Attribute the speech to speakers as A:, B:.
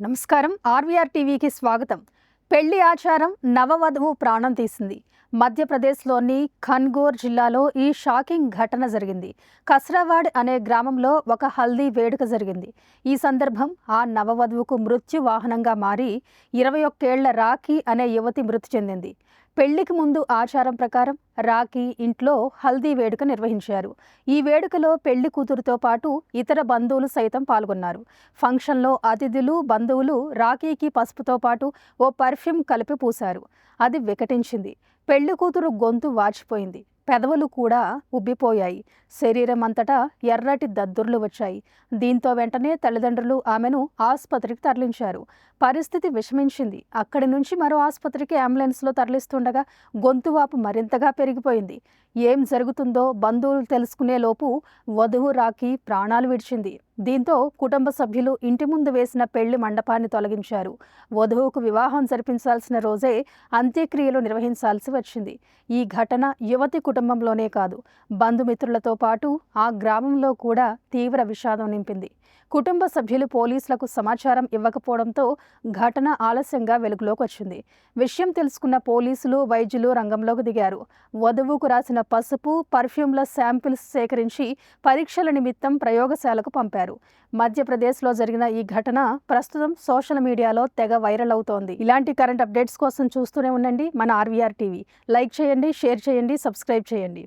A: నమస్కారం. ఆర్వీఆర్ టీవీకి స్వాగతం. పెళ్లి ఆచారం నవవధువు ప్రాణం తీసింది. మధ్యప్రదేశ్లోని ఖన్గోర్ జిల్లాలో ఈ షాకింగ్ ఘటన జరిగింది. కస్రావాడ్ అనే గ్రామంలో ఒక హల్దీ వేడుక జరిగింది. ఈ సందర్భం ఆ నవవధువుకు మృత్యు వాహనంగా మారి 21 ఏళ్ల రాఖీ అనే యువతి మృతి చెందింది. పెళ్లికి ముందు ఆచారం ప్రకారం రాఖీ ఇంట్లో హల్దీ వేడుక నిర్వహించారు. ఈ వేడుకలో పెళ్లి కూతురుతో పాటు ఇతర బంధువులు సైతం పాల్గొన్నారు. ఫంక్షన్లో అతిథులు, బంధువులు రాఖీకి పసుపుతో పాటు ఓ పర్ఫ్యూమ్ కలిపి పూశారు. అది వికటించింది. పెళ్లి కూతురు గొంతు వాచిపోయింది. పెదవులు కూడా ఉబ్బిపోయాయి. శరీరం అంతటా ఎర్రటి దద్దుర్లు వచ్చాయి. దీంతో వెంటనే తల్లిదండ్రులు ఆమెను ఆసుపత్రికి తరలించారు. పరిస్థితి విషమించింది. అక్కడి నుంచి మరో ఆసుపత్రికి అంబులెన్స్లో తరలిస్తుండగా గొంతువాపు మరింతగా పెరిగిపోయింది. ఏం జరుగుతుందో బంధువులు తెలుసుకునే లోపు వధువు రాఖీ ప్రాణాలు విడిచింది. దీంతో కుటుంబ సభ్యులు ఇంటి ముందు వేసిన పెళ్లి మండపాన్ని తొలగించారు. వధువుకు వివాహం జరిపించాల్సిన రోజే అంత్యక్రియలు నిర్వహించాల్సి వచ్చింది. ఈ ఘటన యువతి కుటుంబంలోనే కాదు, బంధుమిత్రులతో పాటు ఆ గ్రామంలో కూడా తీవ్ర విషాదం నింపింది. కుటుంబ సభ్యులు పోలీసులకు సమాచారం ఇవ్వకపోవడంతో ఘటన ఆలస్యంగా వెలుగులోకి వచ్చింది. విషయం తెలుసుకున్న పోలీసులు, వైద్యులు రంగంలోకి దిగారు. వధువుకు రాసిన పసుపు, పర్ఫ్యూమ్ల శాంపిల్స్ సేకరించి పరీక్షల నిమిత్తం ప్రయోగశాలకు పంపారు. మధ్యప్రదేశ్లో జరిగిన ఈ ఘటన ప్రస్తుతం సోషల్ మీడియాలో తెగ వైరల్ అవుతోంది. ఇలాంటి కరెంట్ అప్డేట్స్ కోసం చూస్తూనే ఉండండి మన ఆర్వీఆర్ టీవీ. లైక్ చేయండి, షేర్ చేయండి, సబ్స్క్రైబ్ చేయండి.